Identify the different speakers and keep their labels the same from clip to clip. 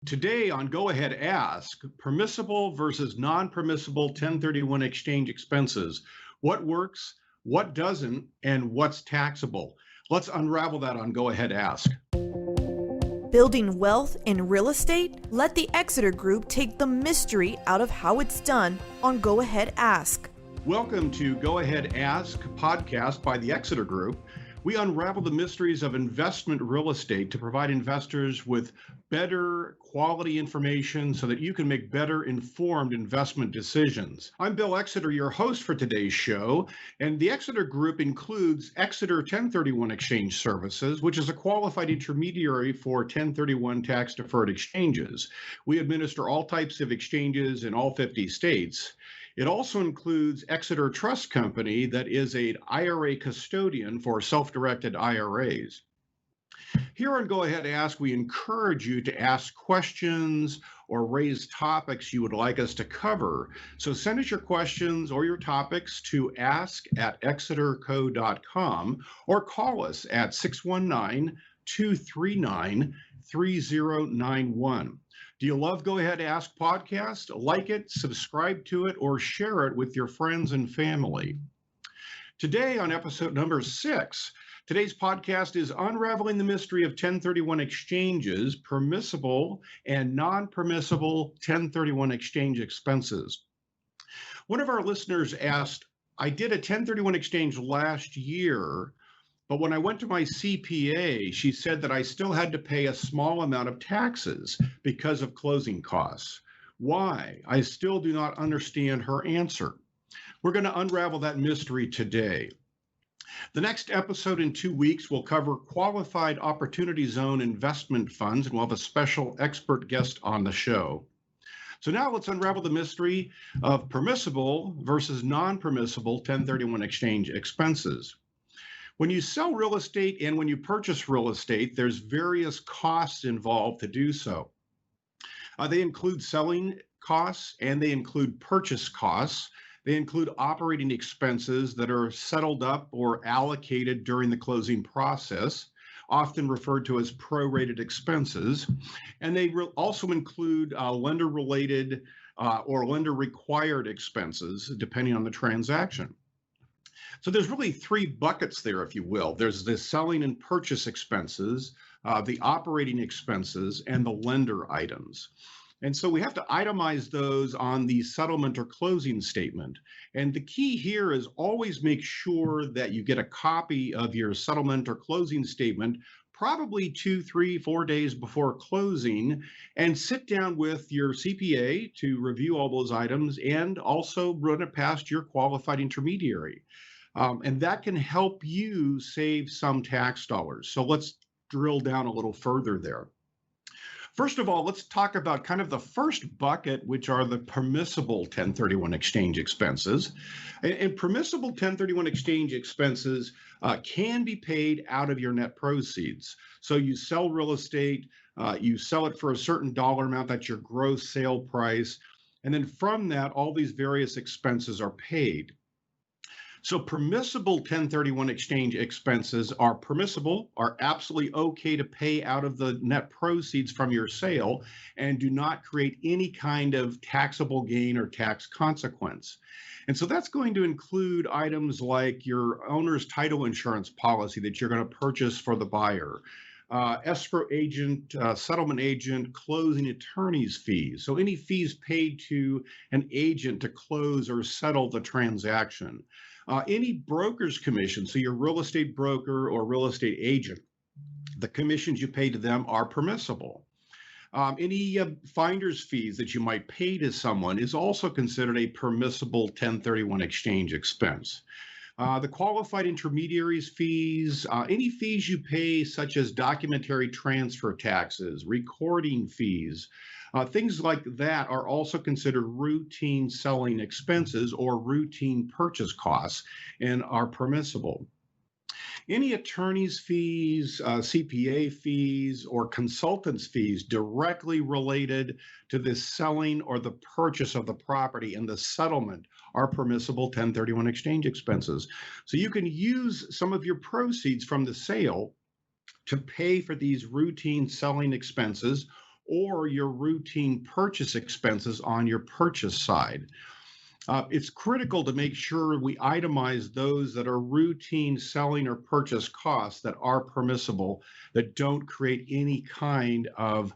Speaker 1: Today on Go Ahead Ask, permissible versus non-permissible 1031 exchange expenses. What works, what doesn't, and what's taxable? Let's unravel that on Go Ahead Ask.
Speaker 2: Building wealth in real estate? Let the Exeter Group take the mystery out of how it's done on Go Ahead Ask.
Speaker 1: Welcome to Go Ahead Ask podcast by the Exeter Group. We unravel the mysteries of investment real estate to provide investors with better quality information so that you can make better informed investment decisions. I'm Bill Exeter, your host for today's show, and the Exeter Group includes Exeter 1031 Exchange Services, which is a qualified intermediary for 1031 tax-deferred exchanges. We administer all types of exchanges in all 50 states. It also includes Exeter Trust Company, that is an IRA custodian for self-directed IRAs. Here on Go Ahead Ask, we encourage you to ask questions or raise topics you would like us to cover. So send us your questions or your topics to ask@exeterco.com or call us at 619-239-3091. Do you love Go Ahead Ask podcast? Like it, subscribe to it, or share it with your friends and family. Today on episode number 6, today's podcast is unraveling the mystery of 1031 exchanges, permissible and non-permissible 1031 exchange expenses. One of our listeners asked, I did a 1031 exchange last year, but when I went to my CPA, she said that I still had to pay a small amount of taxes because of closing costs. Why? I still do not understand her answer. We're going to unravel that mystery today. The next episode in 2 weeks will cover qualified opportunity zone investment funds, and we'll have a special expert guest on the show. So now let's unravel the mystery of permissible versus non-permissible 1031 exchange expenses. When you sell real estate and when you purchase real estate, there's various costs involved to do so. They include selling costs and they include purchase costs. They include operating expenses that are settled up or allocated during the closing process, often referred to as prorated expenses. And they also include lender-related or lender-required expenses, depending on the transaction. So there's really 3 buckets there, if you will. There's the selling and purchase expenses, the operating expenses, and the lender items. And so we have to itemize those on the settlement or closing statement. And the key here is always make sure that you get a copy of your settlement or closing statement, probably 2, 3, 4 days before closing, and sit down with your CPA to review all those items and also run it past your qualified intermediary. And that can help you save some tax dollars. So let's drill down a little further there. First of all, let's talk about kind of the first bucket, which are the permissible 1031 exchange expenses. And permissible 1031 exchange expenses can be paid out of your net proceeds. So you sell real estate, you sell it for a certain dollar amount, that's your gross sale price. And then from that, all these various expenses are paid. So permissible 1031 exchange expenses are permissible, are absolutely okay to pay out of the net proceeds from your sale, and do not create any kind of taxable gain or tax consequence. And so that's going to include items like your owner's title insurance policy that you're going to purchase for the buyer, escrow agent, settlement agent, closing attorney's fees. So any fees paid to an agent to close or settle the transaction. Any broker's commission, so your real estate broker or real estate agent, the commissions you pay to them are permissible. Any finder's fees that you might pay to someone is also considered a permissible 1031 exchange expense. The qualified intermediaries fees, any fees you pay such as documentary transfer taxes, recording fees, things like that are also considered routine selling expenses or routine purchase costs and are permissible. Any attorney's fees, CPA fees, or consultant's fees directly related to the selling or the purchase of the property and the settlement are permissible 1031 exchange expenses. So you can use some of your proceeds from the sale to pay for these routine selling expenses or your routine purchase expenses on your purchase side. It's critical to make sure we itemize those that are routine selling or purchase costs that are permissible, that don't create any kind of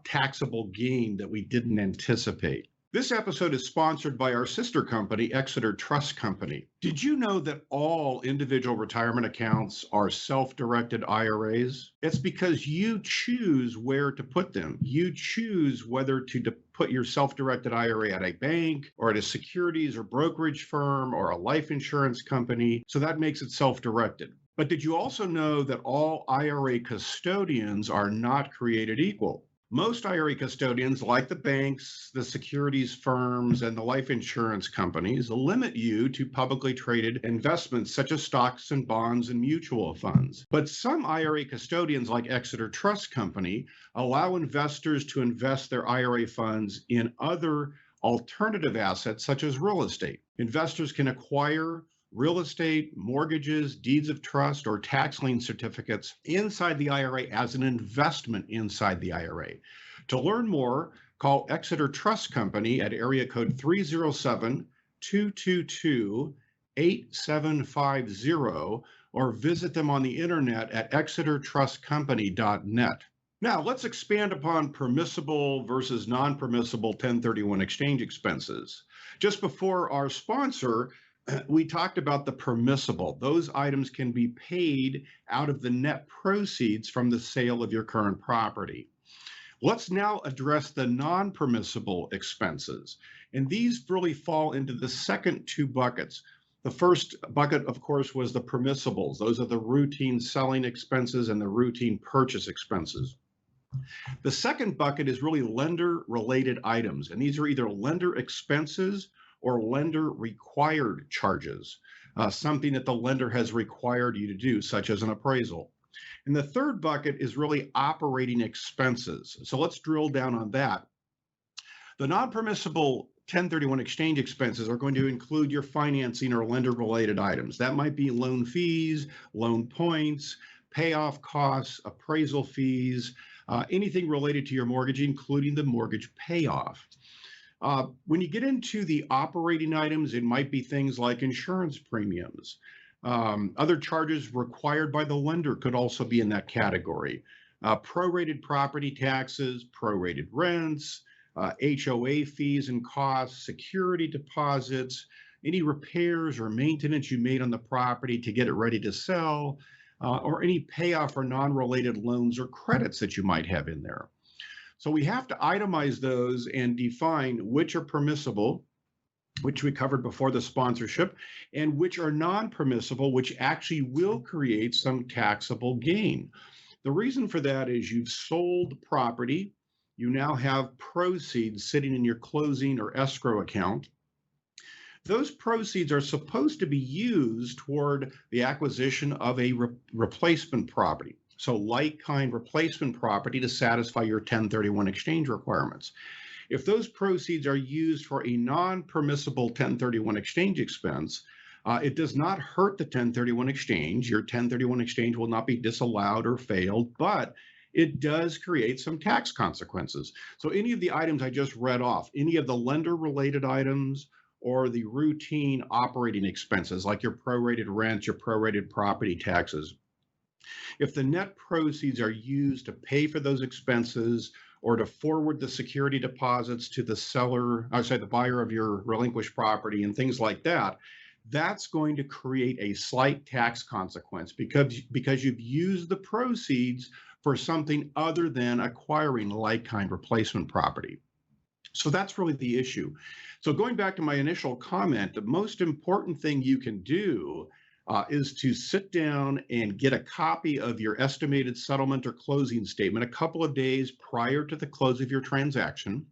Speaker 1: taxable gain that we didn't anticipate. This episode is sponsored by our sister company, Exeter Trust Company. Did you know that all individual retirement accounts are self-directed IRAs? It's because you choose where to put them. You choose whether to put your self-directed IRA at a bank or at a securities or brokerage firm or a life insurance company. So that makes it self-directed. But did you also know that all IRA custodians are not created equal? Most IRA custodians, like the banks, the securities firms, and the life insurance companies, limit you to publicly traded investments such as stocks and bonds and mutual funds. But some IRA custodians, like Exeter Trust Company, allow investors to invest their IRA funds in other alternative assets such as real estate. Investors can acquire real estate, mortgages, deeds of trust, or tax lien certificates inside the IRA as an investment inside the IRA. To learn more, call Exeter Trust Company at area code 307-222-8750 or visit them on the internet at exetertrustcompany.net. Now, let's expand upon permissible versus non-permissible 1031 exchange expenses. Just before our sponsor, we talked about the permissible. Those items can be paid out of the net proceeds from the sale of your current property. Let's now address the non-permissible expenses. And these really fall into the second two buckets. The first bucket, of course, was the permissibles. Those are the routine selling expenses and the routine purchase expenses. The second bucket is really lender-related items. And these are either lender expenses or lender required charges, something that the lender has required you to do, such as an appraisal. And the third bucket is really operating expenses. So let's drill down on that. The non-permissible 1031 exchange expenses are going to include your financing or lender related items. That might be loan fees, loan points, payoff costs, appraisal fees, anything related to your mortgage, including the mortgage payoff. When you get into the operating items, it might be things like insurance premiums. Other charges required by the lender could also be in that category. Prorated property taxes, prorated rents, HOA fees and costs, security deposits, any repairs or maintenance you made on the property to get it ready to sell, or any payoff or non-related loans or credits that you might have in there. So we have to itemize those and define which are permissible, which we covered before the sponsorship, and which are non-permissible, which actually will create some taxable gain. The reason for that is you've sold property, you now have proceeds sitting in your closing or escrow account. Those proceeds are supposed to be used toward the acquisition of a replacement property. So like-kind replacement property to satisfy your 1031 exchange requirements. If those proceeds are used for a non-permissible 1031 exchange expense, it does not hurt the 1031 exchange. Your 1031 exchange will not be disallowed or failed, but it does create some tax consequences. So any of the items I just read off, any of the lender-related items or the routine operating expenses like your prorated rent, your prorated property taxes, if the net proceeds are used to pay for those expenses or to forward the security deposits to the the buyer of your relinquished property and things like that, that's going to create a slight tax consequence because you've used the proceeds for something other than acquiring like-kind replacement property. So that's really the issue. So going back to my initial comment, the most important thing you can do is to sit down and get a copy of your estimated settlement or closing statement a couple of days prior to the close of your transaction.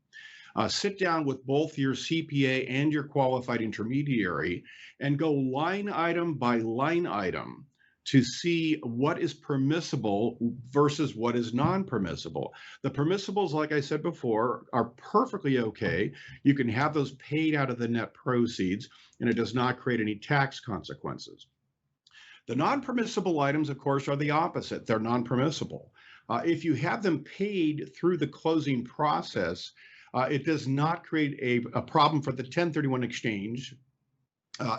Speaker 1: Sit down with both your CPA and your qualified intermediary and go line item by line item to see what is permissible versus what is non-permissible. The permissibles, like I said before, are perfectly okay. You can have those paid out of the net proceeds, and it does not create any tax consequences. The non-permissible items, of course, are the opposite. They're non-permissible. If you have them paid through the closing process, it does not create a problem for the 1031 exchange.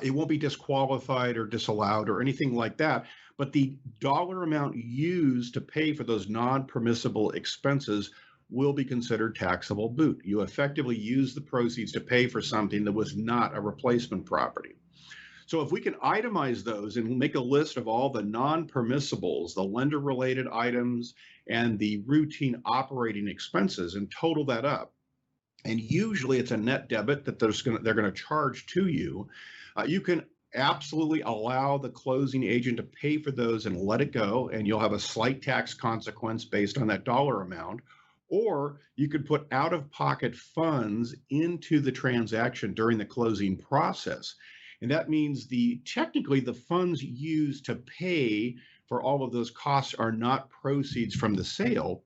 Speaker 1: It won't be disqualified or disallowed or anything like that, but the dollar amount used to pay for those non-permissible expenses will be considered taxable boot. You effectively use the proceeds to pay for something that was not a replacement property. So if we can itemize those and make a list of all the non-permissibles, the lender-related items, and the routine operating expenses, and total that up, and usually it's a net debit that they're going to charge to you, you can absolutely allow the closing agent to pay for those and let it go, and you'll have a slight tax consequence based on that dollar amount. Or you could put out-of-pocket funds into the transaction during the closing process. And that means technically the funds used to pay for all of those costs are not proceeds from the sale.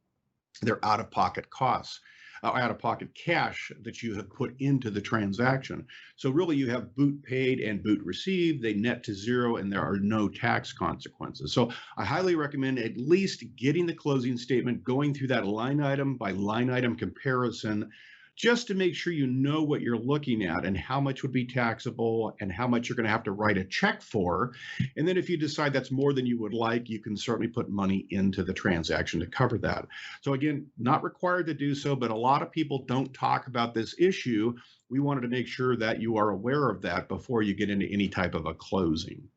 Speaker 1: They're out-of-pocket costs, out-of-pocket cash that you have put into the transaction. So really you have boot paid and boot received. They net to zero and there are no tax consequences. So I highly recommend at least getting the closing statement, going through that line item by line item comparison, just to make sure you know what you're looking at and how much would be taxable and how much you're going to have to write a check for. And then if you decide that's more than you would like, you can certainly put money into the transaction to cover that. So again, not required to do so, but a lot of people don't talk about this issue. We wanted to make sure that you are aware of that before you get into any type of a closing.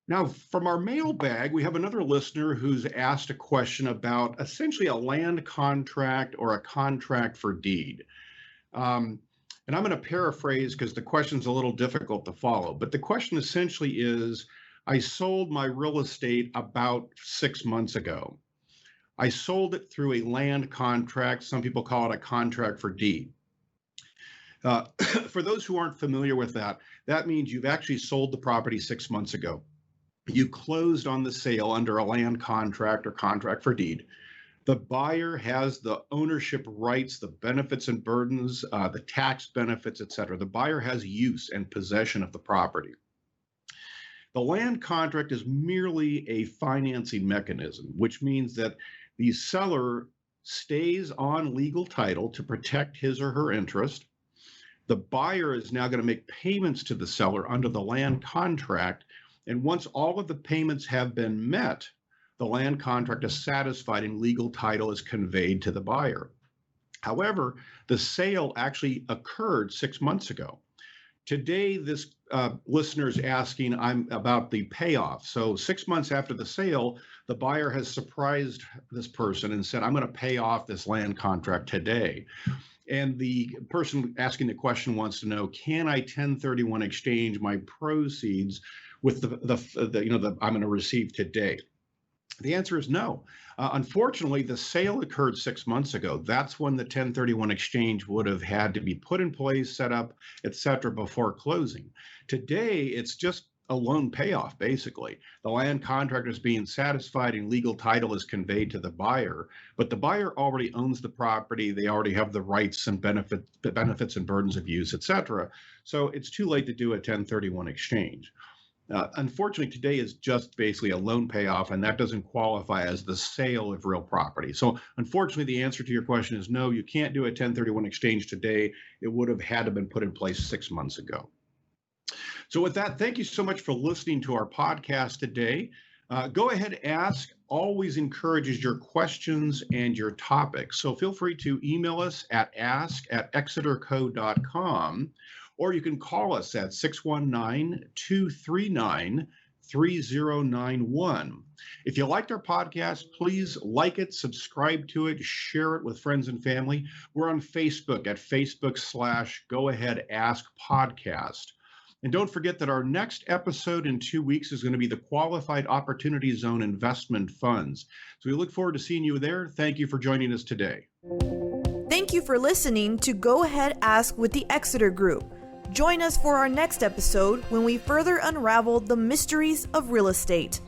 Speaker 1: Now, from our mailbag, we have another listener who's asked a question about essentially a land contract or a contract for deed. And I'm going to paraphrase because the question's a little difficult to follow. But the question essentially is, I sold my real estate about 6 months ago. I sold it through a land contract. Some people call it a contract for deed. For those who aren't familiar with that, that means you've actually sold the property 6 months ago. You closed on the sale under a land contract or contract for deed. The buyer has the ownership rights, the benefits and burdens, the tax benefits, etc. The buyer has use and possession of the property. The land contract is merely a financing mechanism, which means that the seller stays on legal title to protect his or her interest. The buyer is now going to make payments to the seller under the land contract. And once all of the payments have been met, the land contract is satisfied and legal title is conveyed to the buyer. However, the sale actually occurred 6 months ago. Today, this listener is asking about the payoff. So 6 months after the sale, the buyer has surprised this person and said, I'm going to pay off this land contract today. And the person asking the question wants to know, can I 1031 exchange my proceeds with the I'm going to receive today? The answer is no. Unfortunately, the sale occurred 6 months ago. That's when the 1031 exchange would have had to be put in place, set up, etc. before closing. Today, it's just a loan payoff, basically. The land contract is being satisfied and legal title is conveyed to the buyer, but the buyer already owns the property. They already have the rights and benefits and burdens of use, etc. So it's too late to do a 1031 exchange. Unfortunately, today is just basically a loan payoff, and that doesn't qualify as the sale of real property. So unfortunately, the answer to your question is no, you can't do a 1031 exchange today. It would have had to have been put in place 6 months ago. So with that, thank you so much for listening to our podcast today. Go ahead, ask. Always encourages your questions and your topics. So feel free to email us at ask@exeterco.com, or you can call us at 619-239-3091. If you liked our podcast, please like it, subscribe to it, share it with friends and family. We're on Facebook at Facebook/GoAheadAskPodcast. And don't forget that our next episode in 2 weeks is going to be the Qualified Opportunity Zone Investment Funds. So we look forward to seeing you there. Thank you for joining us today.
Speaker 2: Thank you for listening to Go Ahead Ask with the Exeter Group. Join us for our next episode when we further unravel the mysteries of real estate.